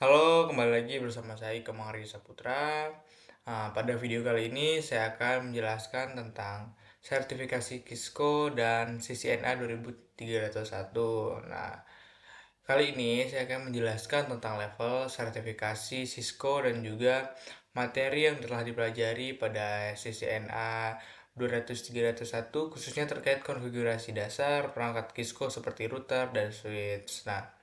Halo, kembali lagi bersama saya Kemang Arya Saputra. Pada video kali ini saya akan menjelaskan tentang sertifikasi Kisco dan CCNA 2301. Nah, kali ini saya akan menjelaskan tentang level sertifikasi Cisco dan juga materi yang telah dipelajari pada CCNA 2301 khususnya terkait konfigurasi dasar perangkat Kisco seperti router dan switch. Nah,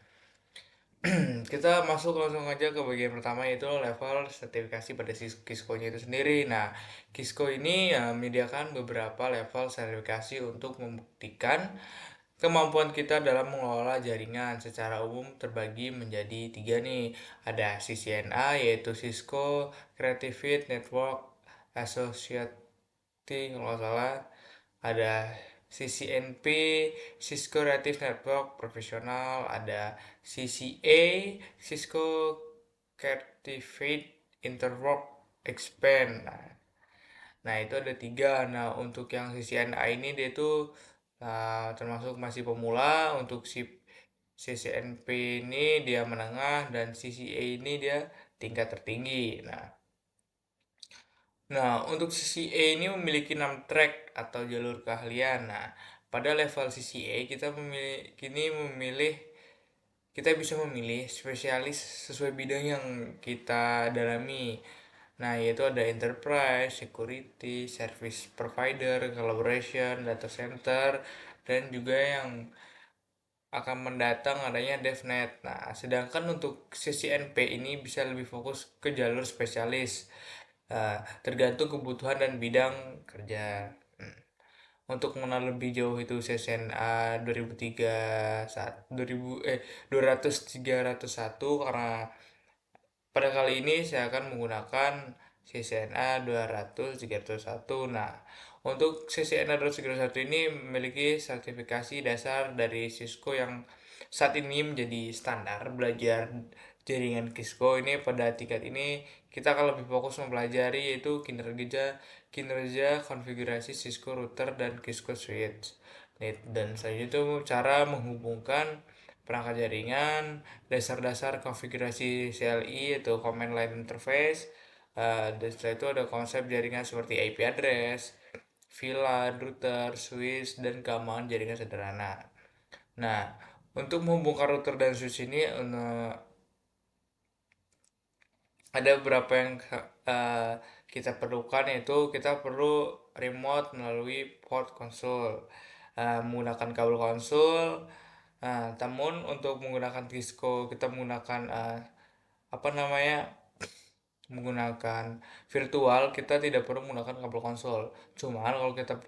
kita masuk langsung aja ke bagian pertama yaitu level sertifikasi pada Kisco-nya itu sendiri. Nah, Kisco ini menyediakan beberapa level sertifikasi untuk membuktikan kemampuan kita dalam mengelola jaringan. Secara umum terbagi menjadi tiga nih. Ada CCNA yaitu Cisco Creative Network Associate kalau nggak salah. Ada CCNP, Cisco Creative Network Profesional, ada CCA, Cisco Creative Interwork Expand. Nah, itu ada tiga. Nah, untuk yang CCNA ini dia itu termasuk masih pemula. Untuk si CCNP ini dia menengah dan CCA ini dia tingkat tertinggi. Nah, untuk CCA ini memiliki 6 track atau jalur keahlian. Nah, pada level CCA kita bisa memilih spesialis sesuai bidang yang kita dalami. Nah, yaitu ada enterprise, security, service provider, collaboration, data center, dan juga yang akan mendatang adanya DevNet. Nah, sedangkan untuk CCNP ini bisa lebih fokus ke jalur spesialis, tergantung kebutuhan dan bidang kerja. Hmm. Untuk mengenal lebih jauh itu CCNA 2003 saat 2000 200 301 karena pada kali ini saya akan menggunakan CCNA 200 301. Nah, untuk CCNA 200 301 ini memiliki sertifikasi dasar dari Cisco yang saat ini menjadi standar belajar jaringan Cisco. Ini pada tingkat ini kita akan lebih fokus mempelajari yaitu kinerja kinerja konfigurasi Cisco router dan Cisco switch. Dan selanjutnya itu cara menghubungkan perangkat jaringan, dasar-dasar konfigurasi CLI atau Command Line Interface. Dan setelah itu ada konsep jaringan seperti IP address, VLAN, router, switch, dan keamanan jaringan sederhana. Nah, untuk menghubungkan router dan switch ini ada beberapa yang kita perlukan, yaitu kita perlu remote melalui port console, menggunakan kabel konsul. Namun untuk menggunakan Cisco kita menggunakan apa namanya menggunakan virtual, kita tidak perlu menggunakan kabel konsol. Cuman kalau kita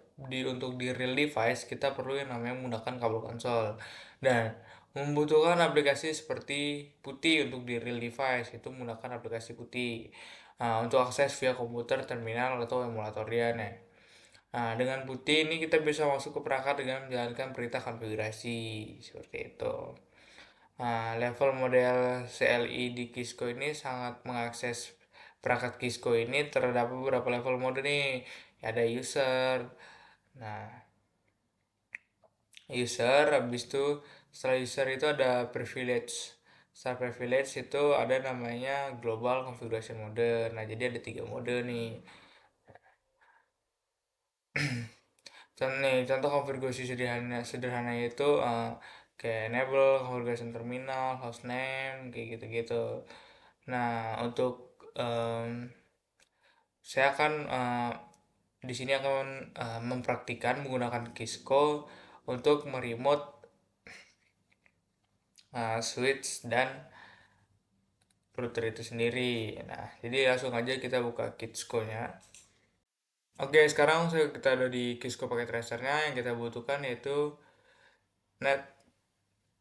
untuk di real device kita perlu yang namanya menggunakan kabel konsol. Dan membutuhkan aplikasi seperti putih untuk di real device itu menggunakan aplikasi putih. Untuk akses via komputer, terminal atau emulatornya. Dengan putih ini kita bisa masuk ke perangkat dengan menjalankan perintah konfigurasi seperti itu. Level model CLI di Kisco ini sangat mengakses perangkat Kisco ini terdapat beberapa level mode nih. Ada user. Nah, habis itu setelah user itu ada privilege. Setelah privilege itu ada namanya global configuration mode. Nah, jadi ada tiga mode nih. Contoh konfigurasi sederhana sederhana itu kayak enable, configuration terminal, hostname, kayak gitu-gitu. Nah, untuk saya akan di sini akan mempraktikkan menggunakan Kisco untuk meremote switch dan router itu sendiri. Nah, jadi langsung aja kita buka Kisco-nya. Oke, sekarang kita ada di Kisco paket tracernya. Yang kita butuhkan yaitu net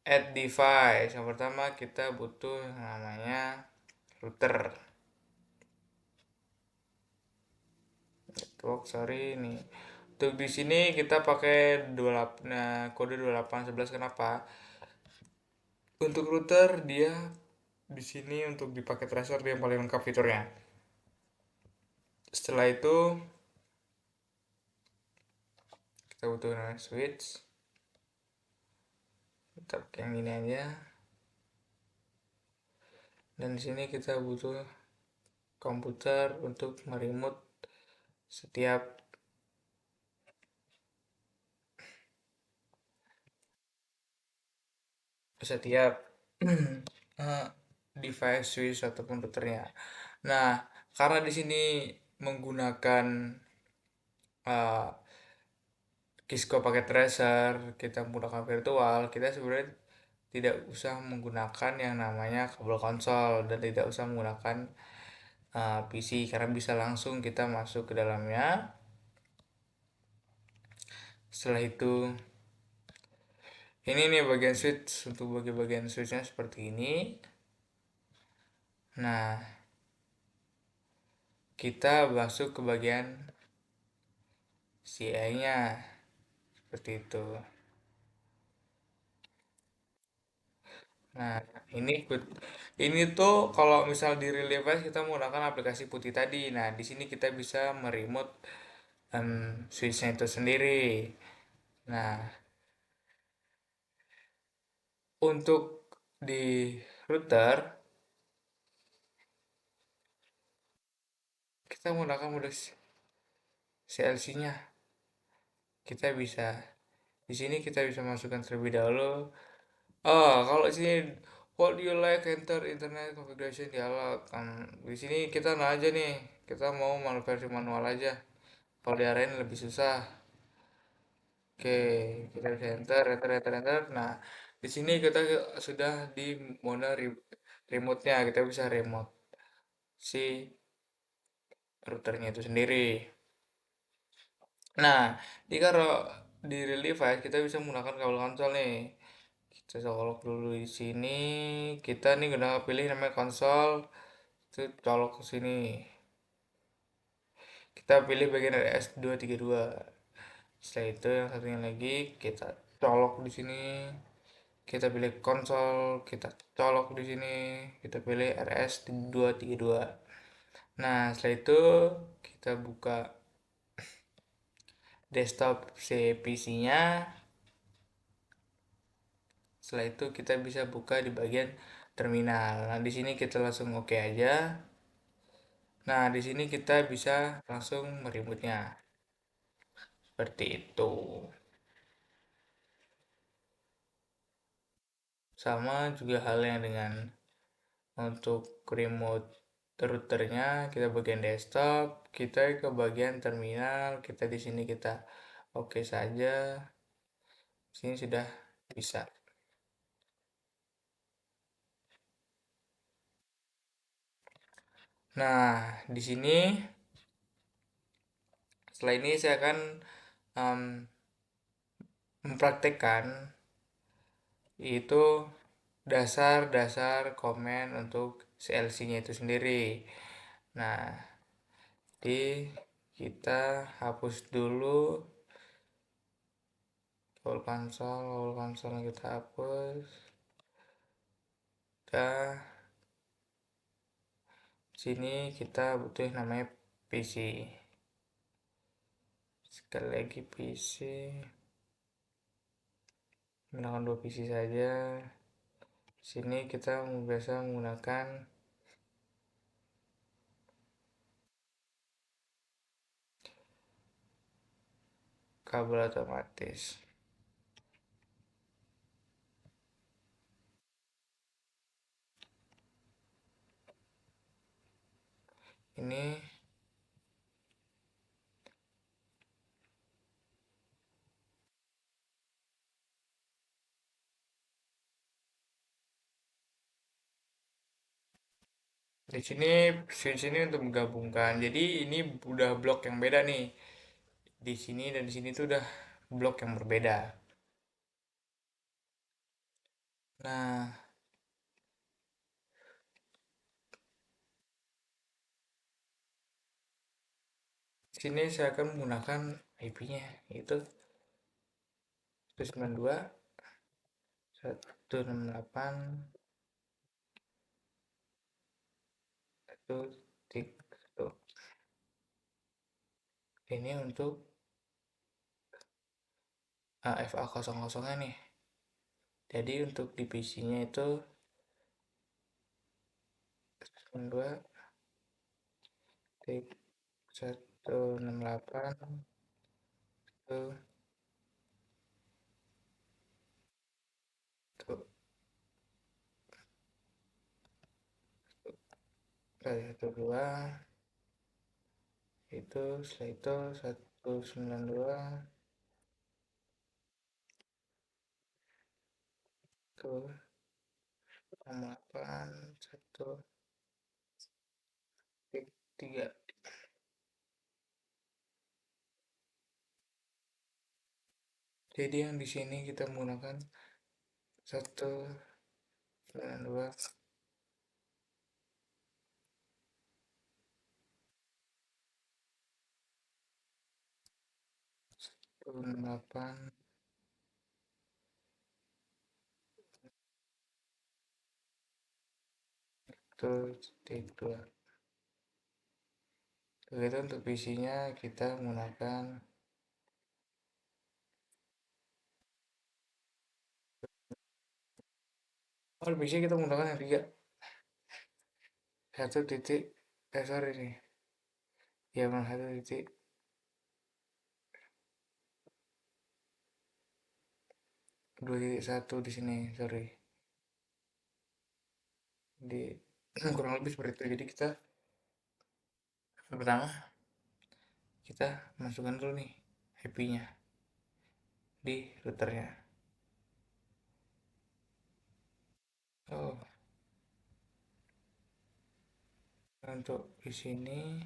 add device. Yang pertama kita butuh namanya router. Network, sorry nih. Untuk di sini kita pakai 28, kode 2811. Kenapa? Untuk router dia di sini untuk di paket tracer dia yang paling lengkap fiturnya. Setelah itu kita butuh switch. Kita pakai yang ini aja. Dan di sini kita butuh komputer untuk meremote setiap setiap eh, device switch atau komputernya. Nah, karena di sini menggunakan eh, Kisco pakai tracer, kita menggunakan virtual, kita sebenarnya tidak usah menggunakan yang namanya kabel konsol dan tidak usah menggunakan PC karena bisa langsung kita masuk ke dalamnya. Setelah itu, ini nih bagian switch. Untuk bagian switchnya seperti ini. Nah, kita masuk ke bagian CI-nya seperti itu. Nah, ini tuh kalau misal di real device kita menggunakan aplikasi putih tadi. Nah, di sini kita bisa meremote switch-nya itu sendiri. Nah, untuk di router kita menggunakan mode CLC-nya. Kita bisa di sini kita bisa masukkan terlebih dahulu. Oh, kalau sini what do you like enter internet configuration dialog. Di sini kita nah aja nih. Kita mau versi manual aja. Kalau diarahin lebih susah. Oke, kita bisa enter, enter, enter, enter. Nah, di sini kita sudah di mode remote-nya. Kita bisa remote si routernya itu sendiri. Nah, di kalau di real device kita bisa menggunakan kabel konsol nih. Kita colok dulu di sini. Kita nih guna pilih namanya konsol. Itu colok ke sini. Kita pilih bagian RS232. Setelah itu yang satunya lagi kita colok di sini. Kita pilih konsol, kita colok di sini. Kita pilih RS232. Nah, setelah itu kita buka desktop PC-nya. Setelah itu kita bisa buka di bagian terminal. Nah, di sini kita langsung oke aja. Nah, di sini kita bisa langsung merebutnya. Seperti itu. Sama juga halnya dengan untuk remote routernya, kita bagian desktop, kita ke bagian terminal, kita di sini kita oke saja. Sini sudah bisa. Nah, di sini setelah ini saya akan um, mempraktekkan itu dasar-dasar komen untuk CLC-nya itu sendiri. Nah, di kita hapus dulu whole console kita hapus. Udah, sini kita butuh namanya PC. Sekali lagi PC. Menggunakan dua PC saja. Sini kita biasa menggunakan kabel otomatis. Ini di sini switch ini untuk menggabungkan. Jadi ini udah blok yang beda nih. Di sini dan di sini tuh udah blok yang berbeda. Nah, di sini saya akan menggunakan IP-nya yaitu 192.168 1.1. Ini untuk FA00-nya nih. Jadi untuk divisinya itu 2 titik 168 itu tuh kali 12 itu setelah itu 192 tuh 68 1 3. Jadi yang di sini kita menggunakan 192 delapan itu titik 2. Begitu untuk visinya kita menggunakan visinya kita menggunakan yang 3 1 titik sorry nih ya memang 1 titik 2.1 di sini sorry di kurang lebih seperti itu. Jadi kita pertama kita masukkan dulu nih IP-nya di routernya. Oh, untuk di sini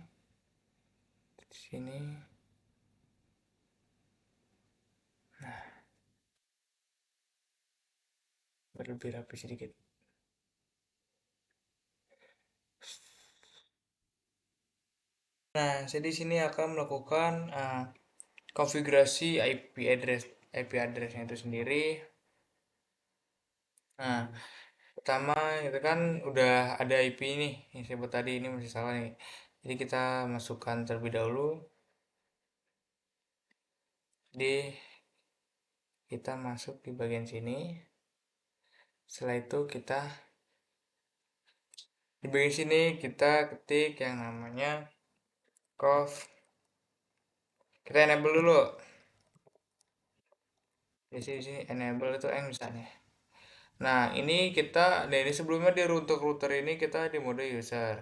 lebih rapi sedikit. Nah, saya di sini akan melakukan konfigurasi IP addressnya itu sendiri. Nah, pertama itu kan udah ada IP nih yang saya buat tadi, ini masih salah nih. Jadi kita masukkan terlebih dahulu di kita masuk di bagian sini. Setelah itu di bagian sini kita ketik yang namanya conf. Kita enable dulu. Di sini enable itu misalnya. Nah, ini ini sebelumnya di router ini kita di mode user.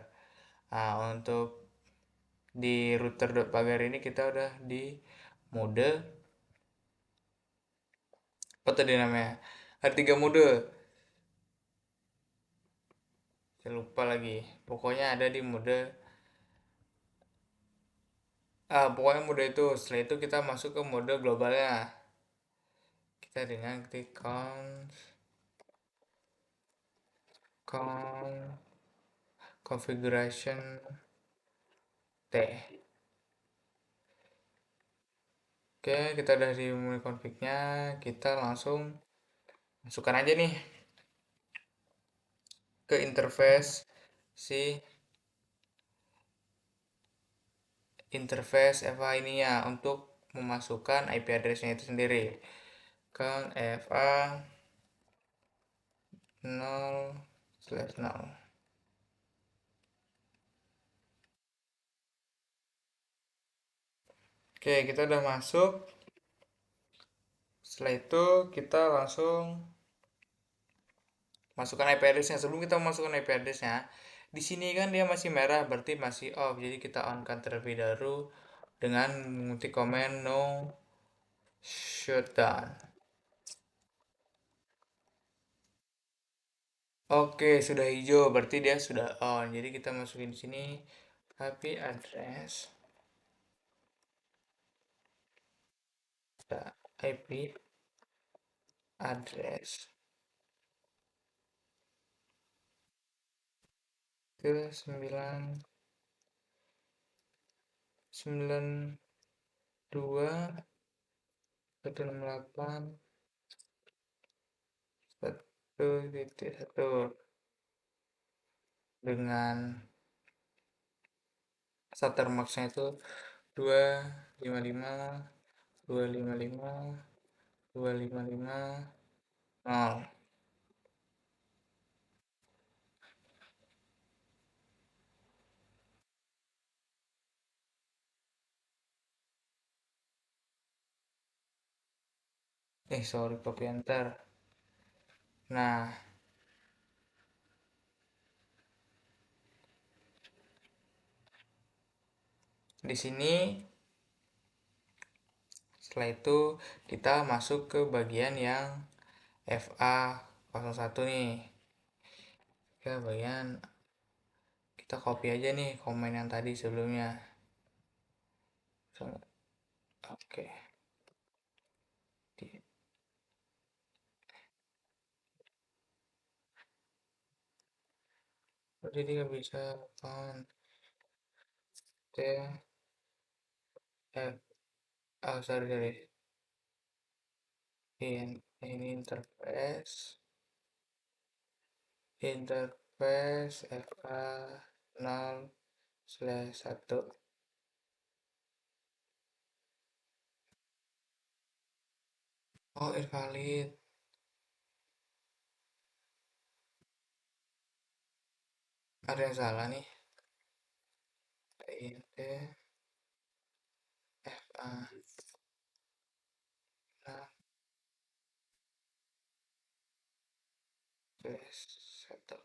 Nah, untuk di router.pagar ini kita udah di mode apa tadi namanya? Ada 3 mode. Saya lupa lagi. Pokoknya ada di mode pokoknya mode itu. Setelah itu kita masuk ke mode globalnya. Kita dengan klik configuration T. Oke, kita udah di mulai config-nya, kita langsung masukkan aja nih ke si interface FA ininya untuk memasukkan IP address-nya itu sendiri. Kan FA 0/0. Oke, kita udah masuk. Setelah itu kita langsung masukkan IP address-nya. Sebelum kita masukkan IP address-nya, di sini kan dia masih merah, berarti masih off. Jadi kita on-kan terlebih dahulu dengan mengetik komen no shutdown. Oke, sudah hijau, berarti dia sudah on. Jadi kita masukin di sini IP address, IP address ke 992.168.1.1 dengan starter max-nya itu 255 255 255 0. sorry, copy enter. Nah, di sini setelah itu kita masuk ke bagian yang FA01 nih. Ke bagian kita copy aja nih komen yang tadi sebelumnya. Oke. Jadi dia bisa font T F sorry, ini interface FA 0/1. Oh, invalid. Ada yang salah nih. int FA 0/1.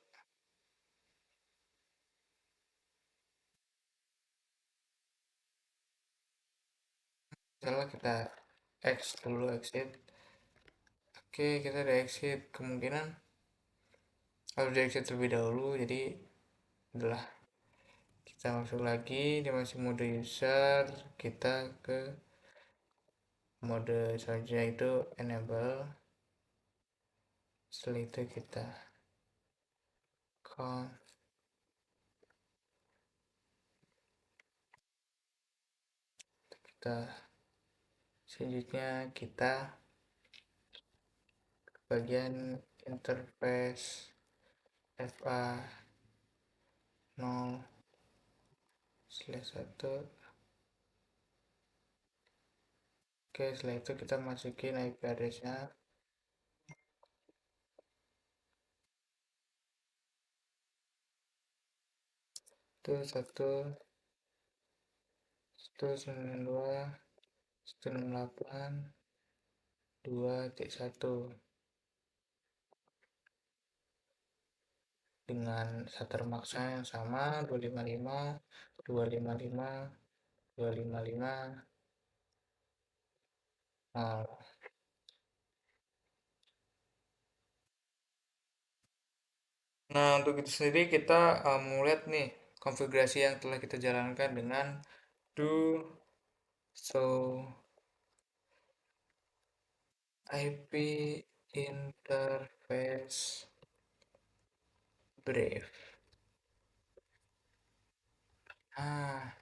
Salah, kita X dulu, exit. Oke, kita udah exit. Kemungkinan harus di exit terlebih dahulu, jadi adalah kita masuk lagi di masih mode user, kita ke mode selanjutnya itu enable. Setelah itu kita con kita selanjutnya kita bagian interface FA 0/1. Oke, setelah itu kita masukin IP address-nya itu 192.168.2.1 dengan watermark-nya yang sama 255 255 255 0. Nah, untuk itu sendiri kita mau lihat nih konfigurasi yang telah kita jalankan dengan do show IP interface brief. Ah,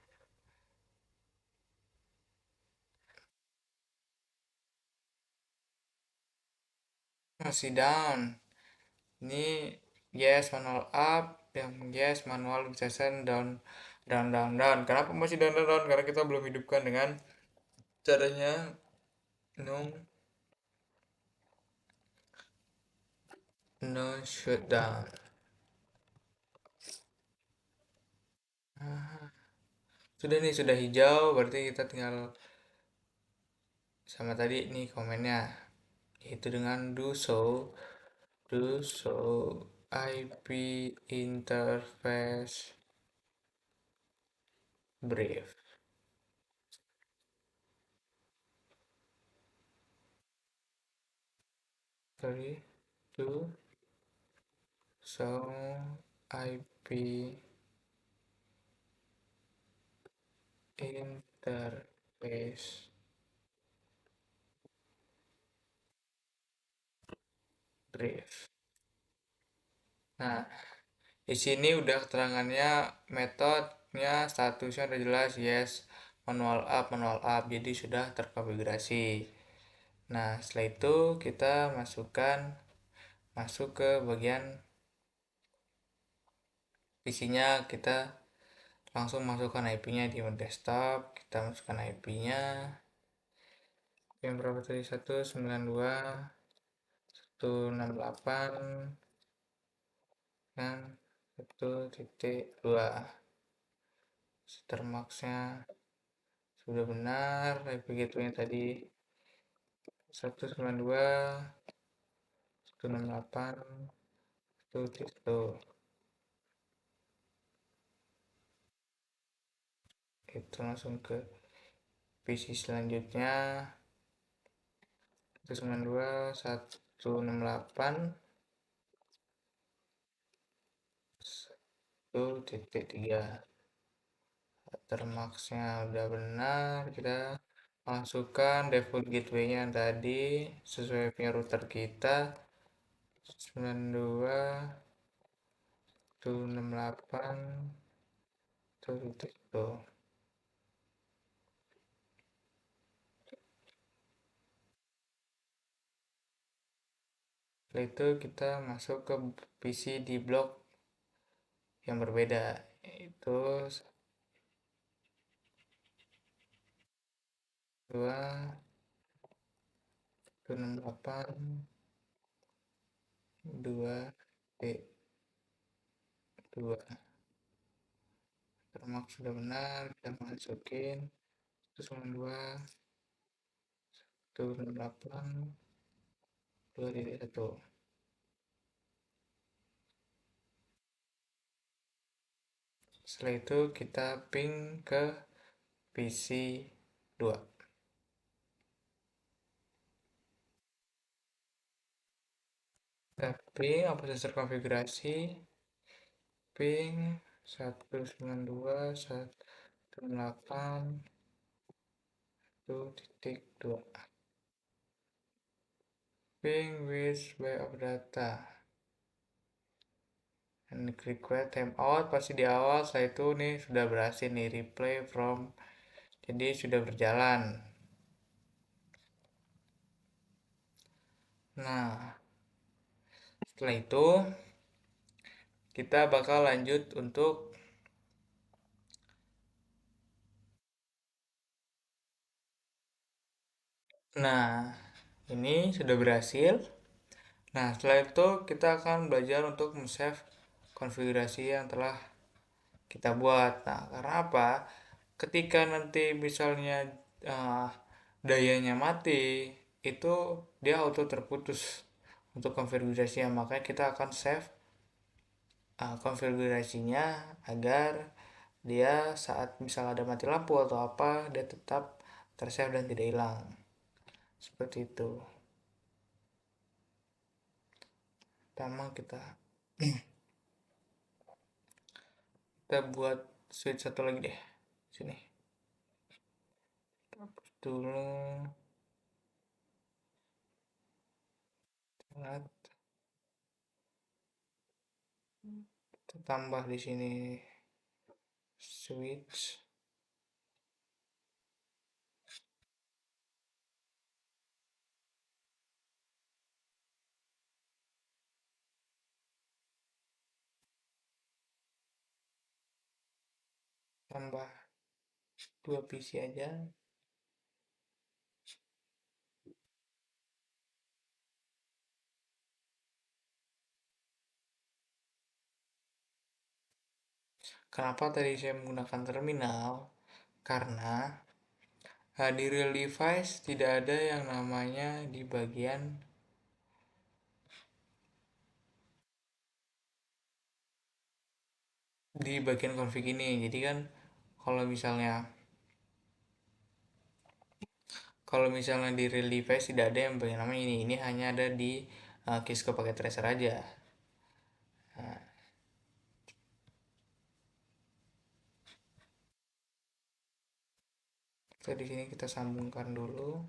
masih down. Ini yes manual up, yang yes manual bisa send down down down down. Kenapa masih down down down? Karena kita belum hidupkan dengan caranya no shutdown. Ah, sudah nih, sudah hijau, berarti kita tinggal sama tadi nih komennya, yaitu dengan do show IP interface brief. Sorry, do show IP interface brief. Nah, di sini udah keterangannya, metodenya statusnya udah jelas yes manual up, jadi sudah terkonfigurasi. Nah, setelah itu kita masuk ke bagian PC-nya, kita langsung masukkan IP-nya di desktop, kita masukkan IP-nya yang berapa tadi, 192.168 kan 1.2. Watermark-nya sudah benar, IP gateway tadi 192, 168, itu. Itu langsung ke PC selanjutnya. 192, 168, 1.3. Watermarksnya udah benar, kita masukkan default gateway-nya yang tadi sesuai punya router kita. 92, 168, itu. Setelah itu kita masuk ke PC di blok yang berbeda, yaitu 2, 168, 2D2. Termak sudah benar, kita masukin 192, 168, 2.1. Setelah itu kita ping ke PC 2. Kita ping apa sensor konfigurasi, ping 192, 168, 1.2. Ping with way of data. And request timeout pasti di awal, setelah itu nih sudah berhasil nih replay from, jadi sudah berjalan. Nah, setelah itu kita bakal lanjut untuk, nah ini sudah berhasil. Nah, setelah itu kita akan belajar untuk men-save konfigurasi yang telah kita buat. Nah, karena apa? Ketika nanti misalnya uh, dayanya mati, itu dia auto terputus untuk konfigurasinya. Makanya kita akan save konfigurasinya agar dia saat misal ada mati lampu atau apa, dia tetap tersave dan tidak hilang. Seperti itu. Pertama kita buat switch satu lagi deh. Sini. Hapus dulu. Kita tambah di sini switch. Tambah 2 PC aja. Kenapa tadi saya menggunakan terminal? Karena di real device tidak ada yang namanya di bagian config ini. Jadi kan kalau misalnya kalau misalnya di real device tidak ada yang bagian namanya ini hanya ada di Cisco pakai tracer aja. Nah, di sini kita sambungkan dulu.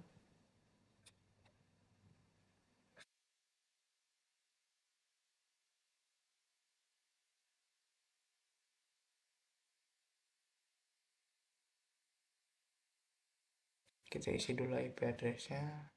Kita isi dulu IP address-nya.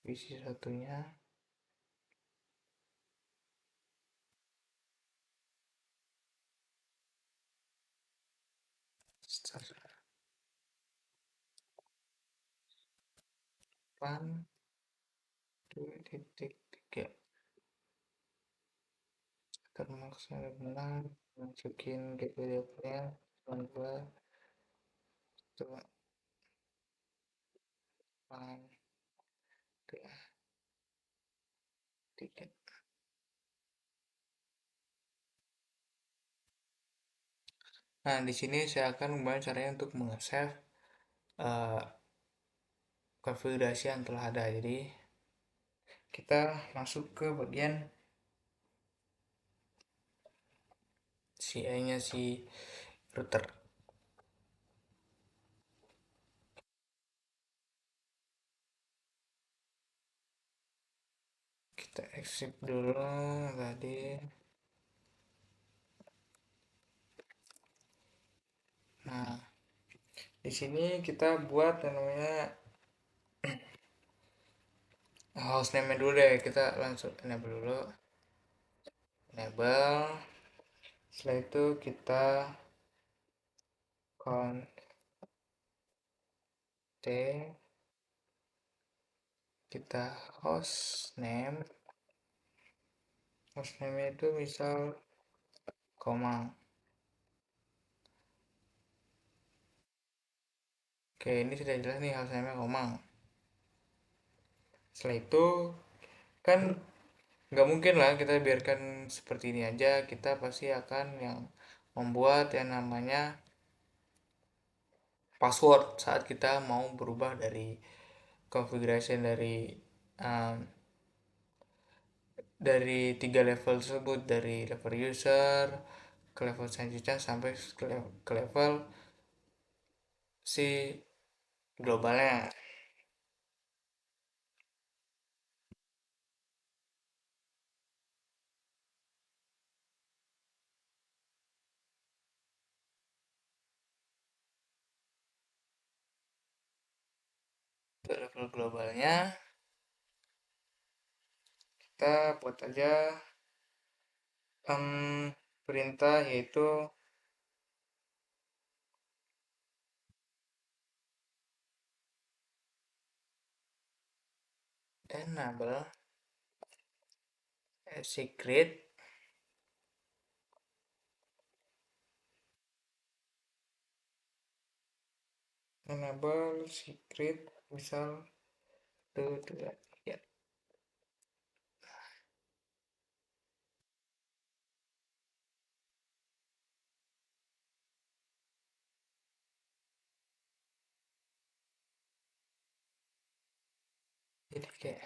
visi satunya start 2.3 termaksud benar masukin GPDF-nya 92 tuh tiga. Nah, di sini saya akan membahas caranya untuk meng-save uh, konfigurasi yang telah ada. Jadi, kita masuk ke bagian CI-nya si router. Kita exit dulu tadi. Nah, di sini kita buat yang namanya hostname dulu deh. Kita langsung enable dulu. Enable. Setelah itu kita konten, kita hostname itu misal Komang. Oke, ini sudah jelas nih hostname Komang. Setelah itu kan nggak mungkin lah kita biarkan seperti ini aja, kita pasti akan yang membuat yang namanya password saat kita mau berubah dari configuration um, dari tiga level tersebut, dari level user ke level selanjutnya sampai ke level si globalnya. Untuk level globalnya kita buat aja perintah yaitu enable secret misal tuh ya. Jadi kayak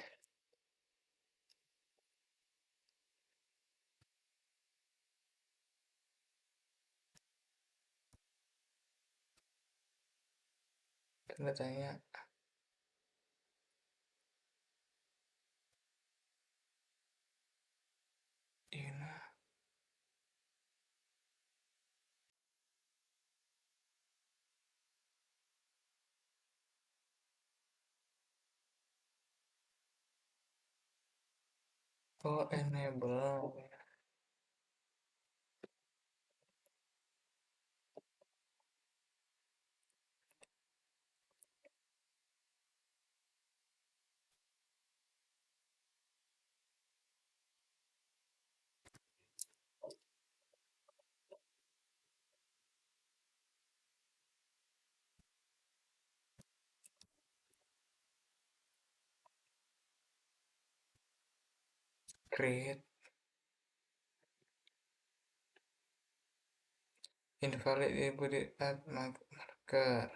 tanda tanya ini enable create invalid input at marker.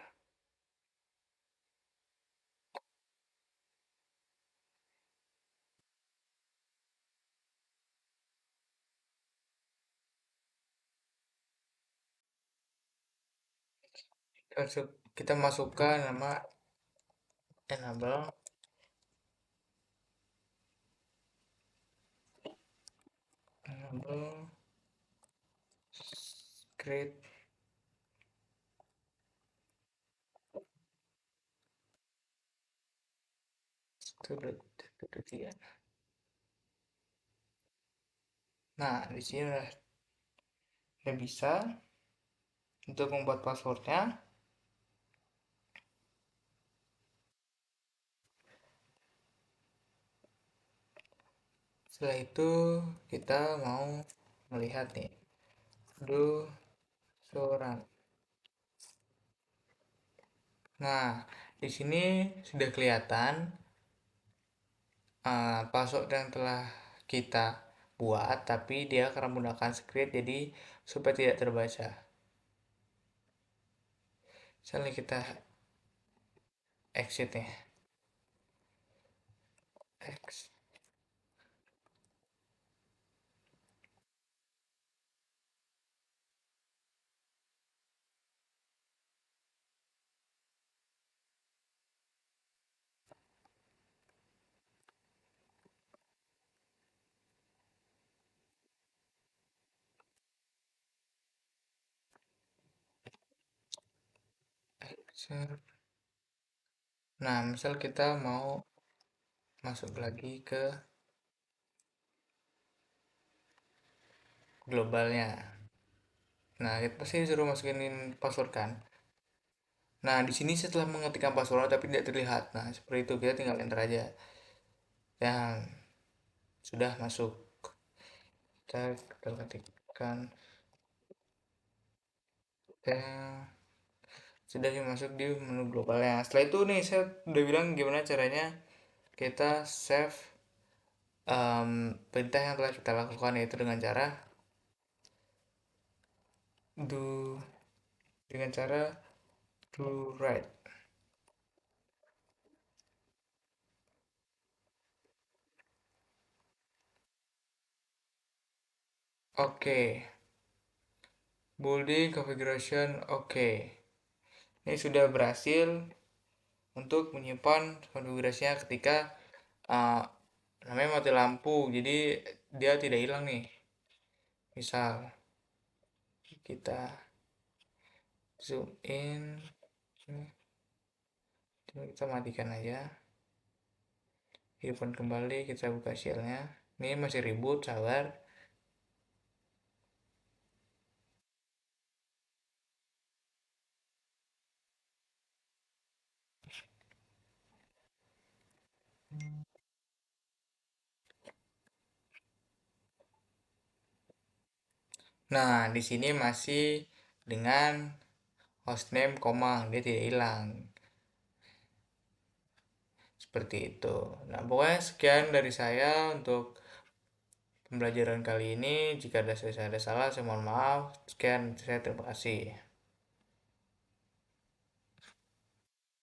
Kita masukkan nama enable create 1, 2, 3. Nah, di sini udah bisa untuk membuat passwordnya. Setelah itu kita mau melihat nih, do surat. Nah, di sini sudah kelihatan password yang telah kita buat, tapi dia karena menggunakan script jadi supaya tidak terbaca. Misalnya kita exit nih, X. Nah, misal kita mau masuk lagi ke globalnya. Nah, kita pasti disuruh masukin password kan. Nah, di sini setelah mengetikkan password tapi tidak terlihat. Nah, seperti itu kita tinggal enter aja. Dan sudah masuk. Kita ketikkan. Dan sudah masuk di menu globalnya. Setelah itu nih saya udah bilang gimana caranya kita save perintah yang telah kita lakukan, yaitu dengan cara do dengan cara do write. Oke, bolding configuration oke. Ini sudah berhasil untuk menyimpan konfigurasinya ketika uh, namanya mati lampu, jadi dia tidak hilang nih. Misal kita zoom in, kita matikan aja, hidupkan kembali, kita buka shellnya. Ini masih ribut, sabar. Nah, di sini masih dengan hostname koma, dia tidak hilang. Seperti itu. Nah, pokoknya sekian dari saya untuk pembelajaran kali ini. Jika ada salah, saya mohon maaf. Sekian, saya terima kasih.